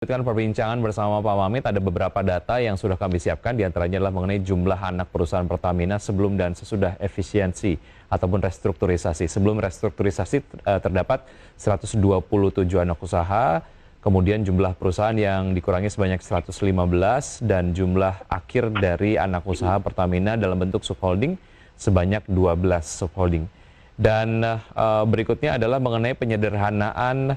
Lanjutkan perbincangan bersama Pak Mamit, ada beberapa data yang sudah kami siapkan, diantaranya adalah mengenai jumlah anak perusahaan Pertamina sebelum dan sesudah efisiensi ataupun restrukturisasi. Sebelum restrukturisasi terdapat 127 anak usaha, kemudian jumlah perusahaan yang dikurangi sebanyak 115 dan jumlah akhir dari anak usaha Pertamina dalam bentuk subholding sebanyak 12 subholding. Dan berikutnya adalah mengenai penyederhanaan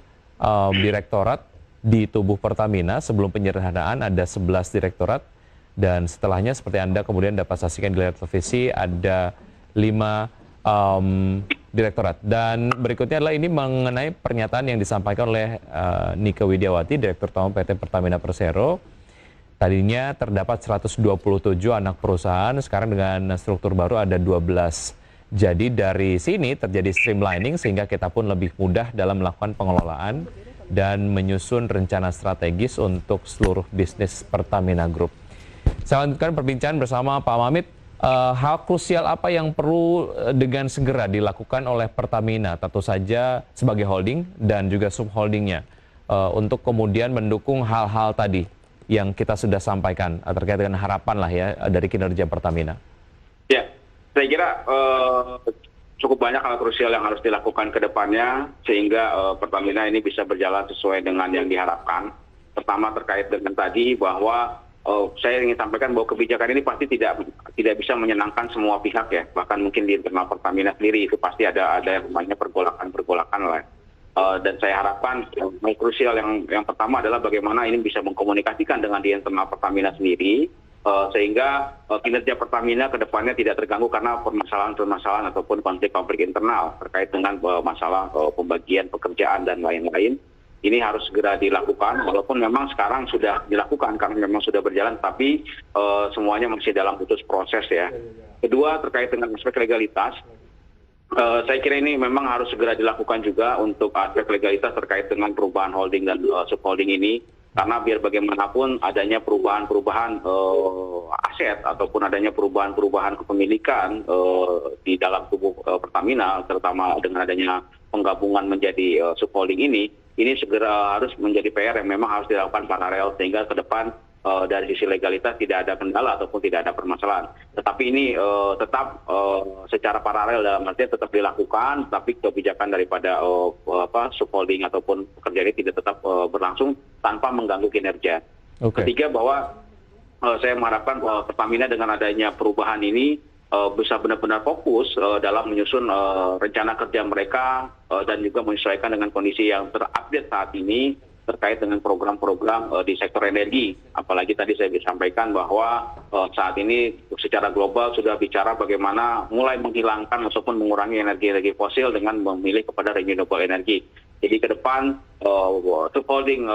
direktorat di tubuh Pertamina. Sebelum penyederhanaan ada 11 direktorat dan setelahnya seperti Anda kemudian dapat saksikan di layar televisi ada 5 direktorat. Dan berikutnya adalah ini mengenai pernyataan yang disampaikan oleh Nike Widiawati, Direktur Utama PT Pertamina Persero. Tadinya terdapat 127 anak perusahaan, sekarang dengan struktur baru ada 12. Jadi dari sini terjadi streamlining sehingga kita pun lebih mudah dalam melakukan pengelolaan dan menyusun rencana strategis untuk seluruh bisnis Pertamina Group. Saya lanjutkan perbincangan bersama Pak Mamit. Hal krusial apa yang perlu dengan segera dilakukan oleh Pertamina, tentu saja sebagai holding dan juga subholdingnya, untuk kemudian mendukung hal-hal tadi yang kita sudah sampaikan terkait dengan harapan lah ya dari kinerja Pertamina? Ya, saya kira cukup banyak hal krusial yang harus dilakukan ke depannya sehingga Pertamina ini bisa berjalan sesuai dengan yang diharapkan. Pertama terkait dengan tadi bahwa saya ingin sampaikan bahwa kebijakan ini pasti tidak bisa menyenangkan semua pihak ya. Bahkan mungkin di internal Pertamina sendiri itu pasti ada yang namanya pergolakan lah. Dan saya harapkan yang krusial yang pertama adalah bagaimana ini bisa mengkomunikasikan dengan di internal Pertamina sendiri. Sehingga kinerja Pertamina ke depannya tidak terganggu karena permasalahan-permasalahan ataupun konflik-konflik internal terkait dengan masalah pembagian pekerjaan dan lain-lain. Ini harus segera dilakukan, walaupun memang sekarang sudah dilakukan karena memang sudah berjalan, tapi semuanya masih dalam putus proses ya. Kedua, terkait dengan aspek legalitas, saya kira ini memang harus segera dilakukan juga untuk aspek legalitas terkait dengan perubahan holding dan subholding ini. Karena biar bagaimanapun adanya perubahan-perubahan aset ataupun adanya perubahan-perubahan kepemilikan di dalam tubuh Pertamina, terutama dengan adanya penggabungan menjadi subholding ini segera harus menjadi PR yang memang harus dilakukan paralel sehingga ke depan dari sisi legalitas tidak ada kendala ataupun tidak ada permasalahan. Tetapi ini tetap secara paralel dalam artinya tetap dilakukan, tapi kebijakan daripada subholding ataupun pekerja ini tidak tetap berlangsung tanpa mengganggu kinerja. Okay. Ketiga bahwa saya mengharapkan Pertamina dengan adanya perubahan ini bisa benar-benar fokus dalam menyusun rencana kerja mereka dan juga menyesuaikan dengan kondisi yang terupdate saat ini terkait dengan program-program di sektor energi. Apalagi tadi saya sampaikan bahwa saat ini secara global sudah bicara bagaimana mulai menghilangkan ataupun mengurangi energi-energi fosil dengan memilih kepada renewable energy. Jadi ke depan subholding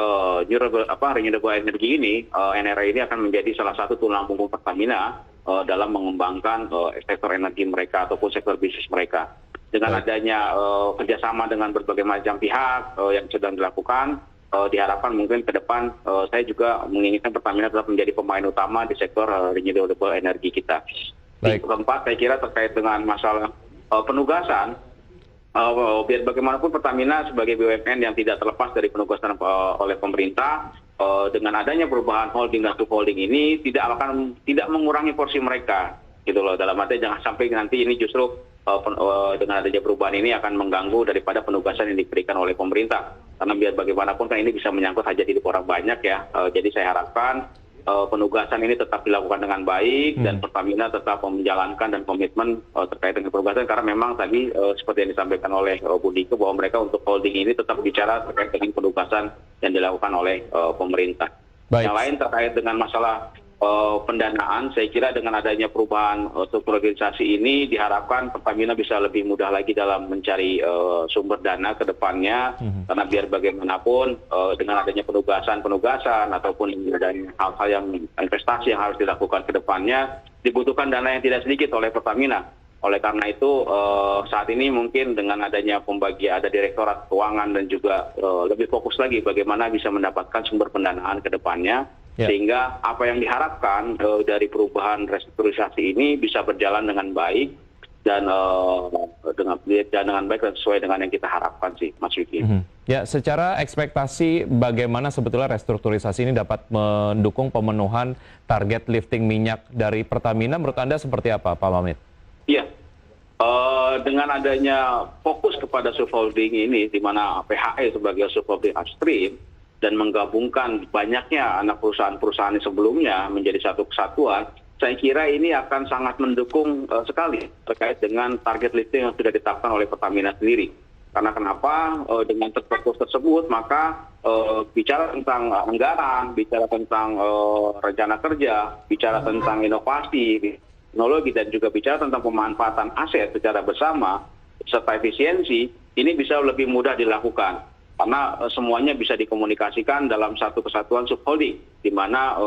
renewable energy ini, NRE ini akan menjadi salah satu tulang punggung Pertamina dalam mengembangkan sektor energi mereka ataupun sektor bisnis mereka. Dengan adanya kerjasama dengan berbagai macam pihak yang sedang dilakukan, diharapkan mungkin ke depan saya juga menginginkan Pertamina tetap menjadi pemain utama di sektor renewable energy kita. Keempat, saya kira terkait dengan masalah penugasan, biar bagaimanapun Pertamina sebagai BUMN yang tidak terlepas dari penugasan oleh pemerintah, dengan adanya perubahan holding dan subholding ini tidak mengurangi porsi mereka, gitu loh. Dalam arti jangan sampai nanti ini justru dengan adanya perubahan ini akan mengganggu daripada penugasan yang diberikan oleh pemerintah. Karena biar bagaimanapun kan ini bisa menyangkut hajat hidup orang banyak ya. Jadi saya harapkan penugasan ini tetap dilakukan dengan baik dan Pertamina tetap menjalankan dan komitmen terkait dengan penugasan karena memang tadi seperti yang disampaikan oleh Bu Nike bahwa mereka untuk holding ini tetap bicara terkait dengan penugasan yang dilakukan oleh pemerintah. Yang lain terkait dengan masalah pendanaan, saya kira dengan adanya perubahan struktur organisasi ini diharapkan Pertamina bisa lebih mudah lagi dalam mencari sumber dana ke depannya, karena biar bagaimanapun dengan adanya penugasan ataupun adanya hal-hal yang investasi yang harus dilakukan ke depannya dibutuhkan dana yang tidak sedikit oleh Pertamina. Oleh karena itu saat ini mungkin dengan adanya pembagian ada direktorat keuangan dan juga lebih fokus lagi bagaimana bisa mendapatkan sumber pendanaan ke depannya. Sehingga apa yang diharapkan dari perubahan restrukturisasi ini bisa berjalan dengan baik dan dengan baik dan sesuai dengan yang kita harapkan sih, Mas Wiki. Ya, secara ekspektasi bagaimana sebetulnya restrukturisasi ini dapat mendukung pemenuhan target lifting minyak dari Pertamina, menurut Anda seperti apa, Pak Mamit? Iya, dengan adanya fokus kepada subholding ini, di mana PHE sebagai subholding upstream, dan menggabungkan banyaknya anak perusahaan-perusahaan sebelumnya menjadi satu kesatuan, saya kira ini akan sangat mendukung sekali terkait dengan target lifting yang sudah ditetapkan oleh Pertamina sendiri. Karena kenapa? Dengan fokus tersebut, maka bicara tentang anggaran, bicara tentang rencana kerja, bicara tentang inovasi, teknologi, dan juga bicara tentang pemanfaatan aset secara bersama, serta efisiensi, ini bisa lebih mudah dilakukan. Karena semuanya bisa dikomunikasikan dalam satu kesatuan subholding, di mana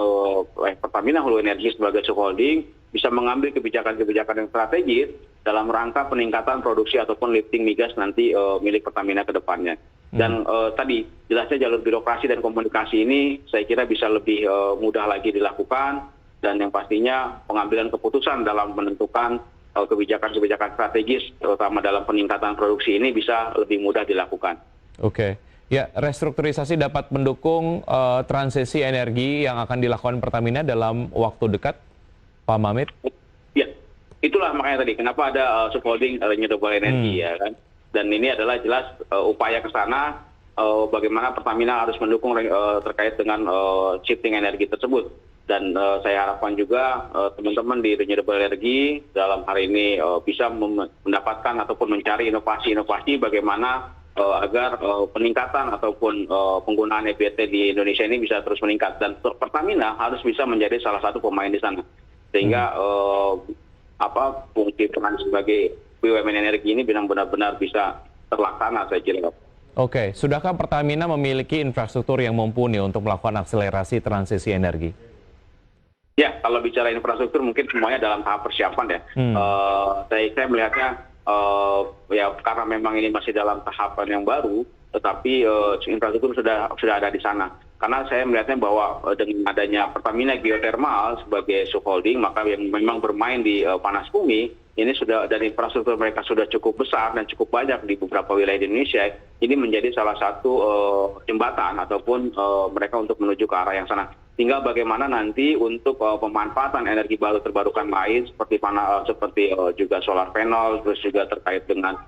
Pertamina Hulu Energi sebagai subholding bisa mengambil kebijakan-kebijakan yang strategis dalam rangka peningkatan produksi ataupun lifting migas nanti milik Pertamina ke depannya. Dan tadi jelasnya jalur birokrasi dan komunikasi ini saya kira bisa lebih mudah lagi dilakukan, dan yang pastinya pengambilan keputusan dalam menentukan kebijakan-kebijakan strategis, terutama dalam peningkatan produksi ini bisa lebih mudah dilakukan. Oke. Ya, restrukturisasi dapat mendukung transisi energi yang akan dilakukan Pertamina dalam waktu dekat, Pak Mamit? Ya, itulah makanya tadi kenapa ada subholding renewable energy ya kan. Dan ini adalah jelas upaya ke sana bagaimana Pertamina harus mendukung terkait dengan shifting energi tersebut. Dan saya harapkan juga teman-teman di renewable energy dalam hari ini bisa mendapatkan ataupun mencari inovasi-inovasi bagaimana agar peningkatan ataupun penggunaan EBT di Indonesia ini bisa terus meningkat, dan Pertamina harus bisa menjadi salah satu pemain di sana, sehingga fungsi peran sebagai BUMN energi ini benar-benar bisa terlaksana, saya kira. Oke, sudahkah Pertamina memiliki infrastruktur yang mumpuni untuk melakukan akselerasi transisi energi? Ya, kalau bicara infrastruktur mungkin semuanya dalam tahap persiapan ya. Saya melihatnya ya karena memang ini masih dalam tahapan yang baru, tetapi infrastruktur sudah ada di sana. Karena saya melihatnya bahwa dengan adanya Pertamina Geothermal sebagai subholding, maka yang memang bermain di panas bumi ini sudah, dan infrastruktur mereka sudah cukup besar dan cukup banyak di beberapa wilayah di Indonesia, ini menjadi salah satu jembatan ataupun mereka untuk menuju ke arah yang sana. Tinggal bagaimana nanti untuk pemanfaatan energi baru terbarukan lain seperti juga solar panel, terus juga terkait dengan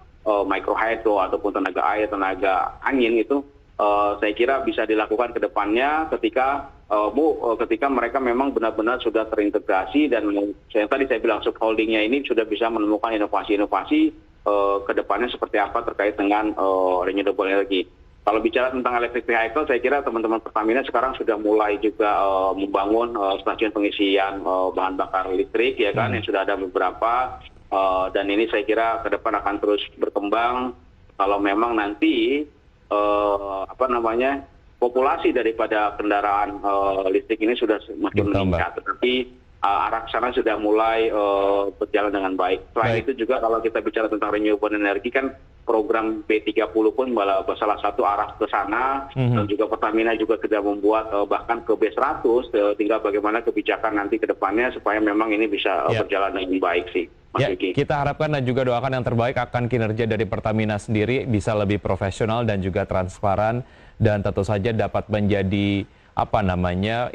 micro hydro ataupun tenaga air, tenaga angin itu saya kira bisa dilakukan ke depannya ketika mereka memang benar-benar sudah terintegrasi, dan yang tadi saya bilang subholdingnya ini sudah bisa menemukan inovasi-inovasi ke depannya seperti apa terkait dengan renewable energy. Kalau bicara tentang electric vehicle, saya kira teman-teman Pertamina sekarang sudah mulai juga membangun stasiun pengisian bahan bakar listrik ya kan, yang sudah ada beberapa, dan ini saya kira ke depan akan terus berkembang kalau memang nanti populasi daripada kendaraan listrik ini sudah semakin meningkat, tetapi arah sana sudah mulai berjalan dengan baik. Selain itu juga kalau kita bicara tentang renewable energy kan, program B30 pun salah satu arah ke sana, dan juga Pertamina juga sudah membuat bahkan ke B100, tinggal bagaimana kebijakan nanti ke depannya supaya memang ini bisa berjalan dengan baik sih, Mas Wiki. Kita harapkan dan juga doakan yang terbaik akan kinerja dari Pertamina sendiri bisa lebih profesional dan juga transparan, dan tentu saja dapat menjadi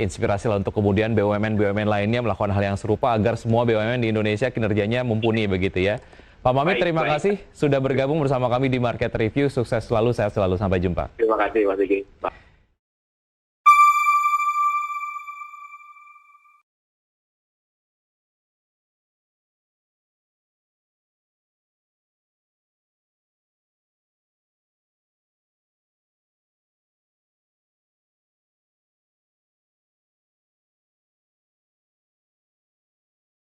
inspirasi untuk kemudian BUMN lainnya melakukan hal yang serupa agar semua BUMN di Indonesia kinerjanya mumpuni begitu ya. Pak Mamit, terima kasih sudah bergabung bersama kami di Market Review. Sukses selalu, sehat selalu. Sampai jumpa. Terima kasih, Mas Wiki.